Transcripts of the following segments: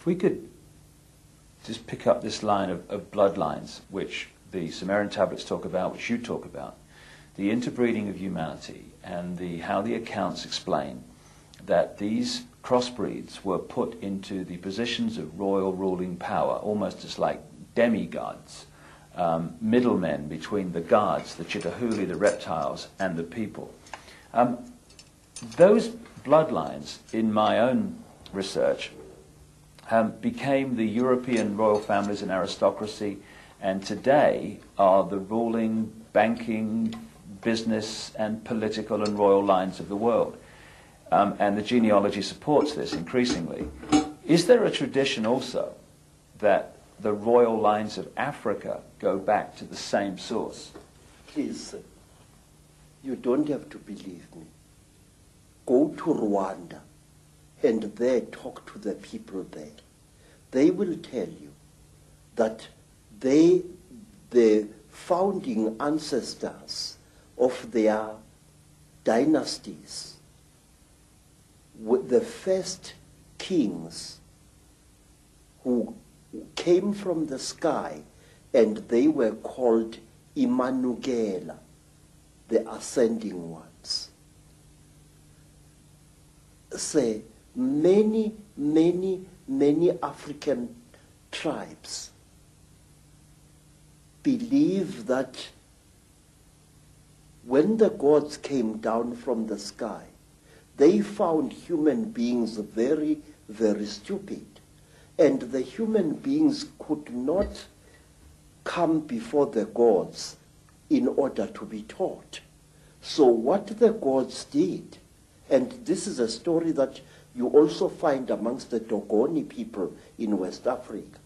If we could just pick up this line of bloodlines, which the Sumerian tablets talk about, which you talk about, the interbreeding of humanity, and how the accounts explain that these crossbreeds were put into the positions of royal ruling power, almost as like demigods, middlemen between the gods, the Chitahuli, the reptiles, and the people. Those bloodlines, in my own research, became the European royal families and aristocracy, and today are the ruling, banking, business, and political and royal lines of the world. And the genealogy supports this increasingly. Is there a tradition also that the royal lines of Africa go back to the same source? Please, you don't have to believe me. Go to Rwanda and there talk to the people there. They will tell you that the founding ancestors of their dynasties, the first kings who came from the sky, and they were called Imanugela, the ascending ones. Say, many African tribes believe that when the gods came down from the sky, they found human beings very, very stupid. And the human beings could not come before the gods in order to be taught. So what the gods did, and this is a story that you also find amongst the Dogoni people in West Africa,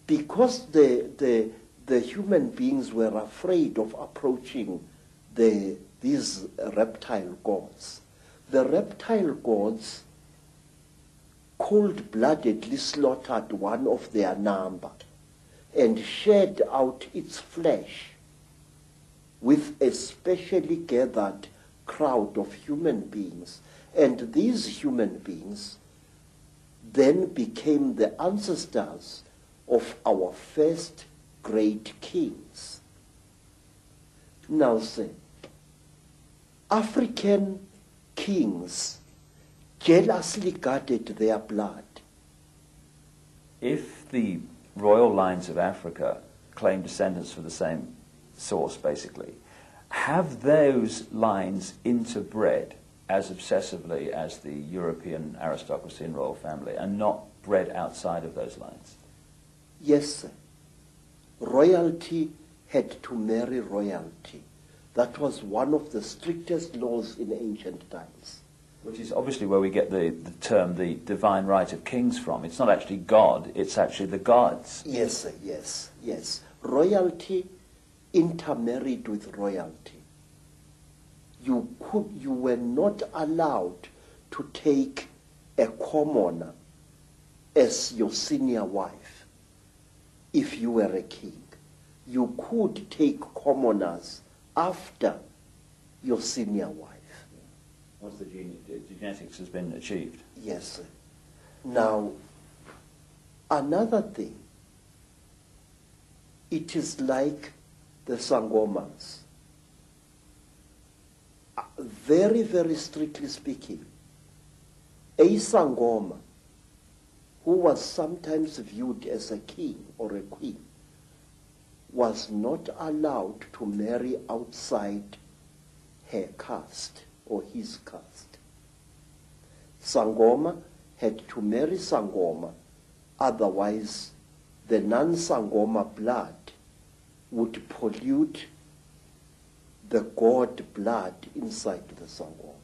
because the human beings were afraid of approaching these reptile gods. The reptile gods cold-bloodedly slaughtered one of their number and shed out its flesh with a specially gathered crowd of human beings. And these human beings then became the ancestors of our first great kings. Now say, African kings jealously guarded their blood. If the royal lines of Africa claim descendants from the same source, basically, have those lines interbred as obsessively as the European aristocracy and royal family, and not bred outside of those lines? Yes, sir. Royalty had to marry royalty. That was one of the strictest laws in ancient times. Which is obviously where we get the term, the divine right of kings from. It's not actually God, it's actually the gods. Yes, sir, yes. Royalty intermarried with royalty. You were not allowed to take a commoner as your senior wife if you were a king. You could take commoners after your senior wife. Once the genetics has been achieved. Yes, sir. Now, another thing, it is like the Sangomas. Very, very strictly speaking, a Sangoma who was sometimes viewed as a king or a queen was not allowed to marry outside her caste or his caste. Sangoma had to marry Sangoma, otherwise the non-Sangoma blood would pollute the god blood inside the Sangoma.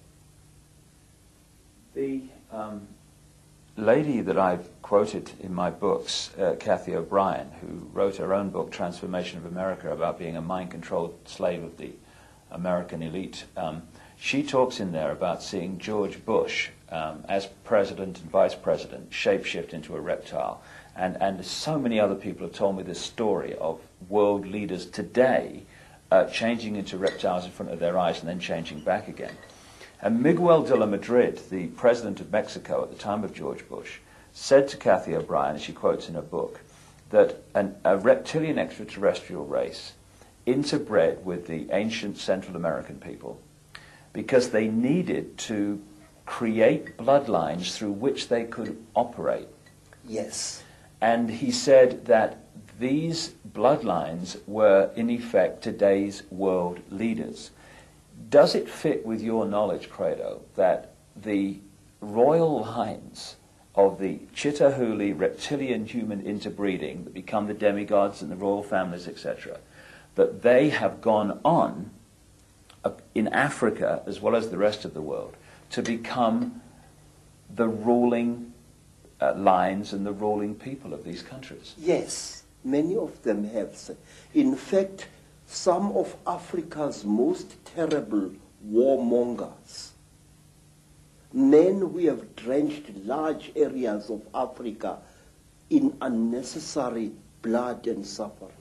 The lady that I've quoted in my books, Cathy O'Brien, who wrote her own book, Transformation of America, about being a mind-controlled slave of the American elite, she talks in there about seeing George Bush as president and vice president shapeshift into a reptile. And so many other people have told me this story of world leaders today changing into reptiles in front of their eyes and then changing back again. And Miguel de la Madrid, the president of Mexico at the time of George Bush, said to Cathy O'Brien, as she quotes in her book, that a reptilian extraterrestrial race interbred with the ancient Central American people because they needed to create bloodlines through which they could operate. Yes. And he said that these bloodlines were, in effect, today's world leaders. Does it fit with your knowledge, Credo, that the royal lines of the Chitahuli reptilian human interbreeding that become the demigods and the royal families, etc., that they have gone on in Africa, as well as the rest of the world, to become the ruling lines and the ruling people of these countries? Yes, many of them have. In fact, some of Africa's most terrible warmongers, men who have drenched large areas of Africa in unnecessary blood and suffering,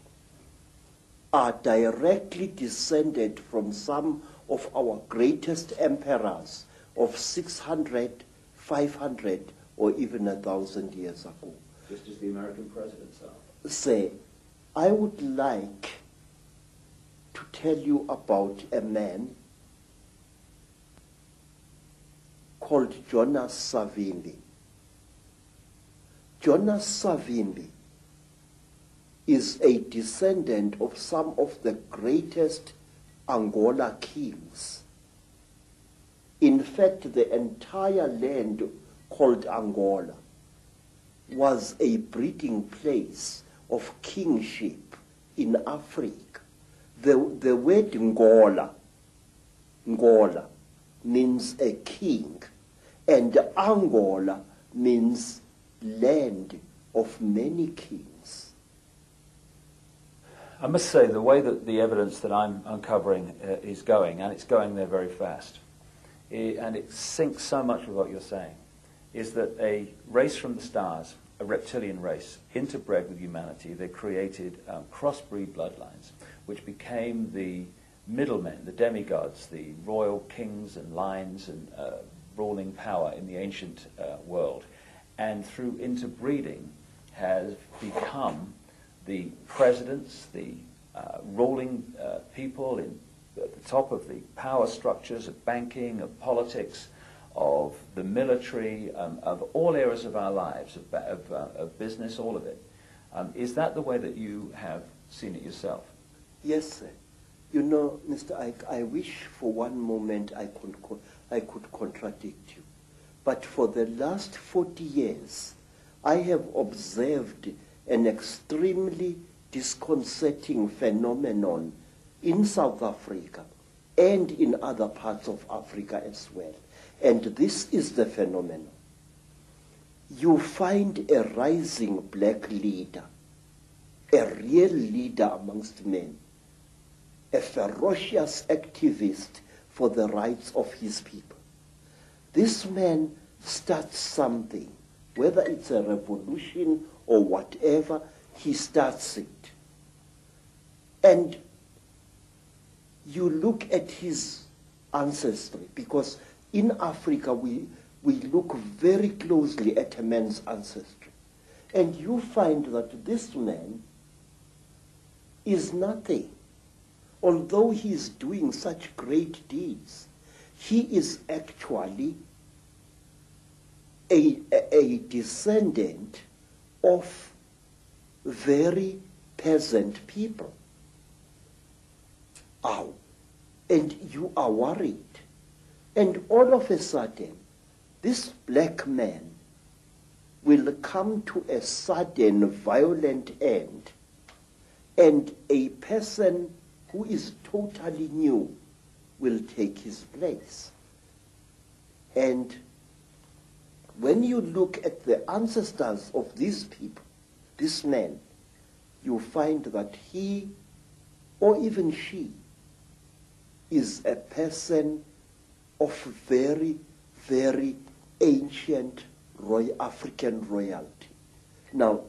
are directly descended from some of our greatest emperors of 600, 500, or even 1,000 years ago. Just as the American presidents are. Say, I would like to tell you about a man called Jonas Savimbi. Jonas Savimbi is a descendant of some of the greatest Angola kings. In fact, the entire land called Angola was a breeding place of kingship in Africa. The word Ngola means a king, and Angola means land of many kings. I must say, the way that the evidence that I'm uncovering is going, and it's going there very fast, and it syncs so much with what you're saying, is that a race from the stars, a reptilian race, interbred with humanity, they created crossbreed bloodlines, which became the middlemen, the demigods, the royal kings and lines and ruling power in the ancient world. And through interbreeding has become the presidents, the ruling people at the top of the power structures of banking, of politics, of the military, of all areas of our lives, of business, all of it. Is that the way that you have seen it yourself? Yes, sir. You know, Mr. Icke, I wish for one moment I could contradict you. But for the last 40 years, I have observed an extremely disconcerting phenomenon in South Africa and in other parts of Africa as well. And this is the phenomenon. You find a rising black leader, a real leader amongst men, a ferocious activist for the rights of his people. This man starts something, whether it's a revolution or whatever, he starts it. And you look at his ancestry, because in Africa we look very closely at a man's ancestry. And you find that this man is nothing. Although he is doing such great deeds, he is actually a descendant of very peasant people. Ow. And you are worried. And all of a sudden, this black man will come to a sudden violent end, and a person who is totally new will take his place. And when you look at the ancestors of these people, this man, you find that he, or even she, is a person of very, very ancient African royalty. Now,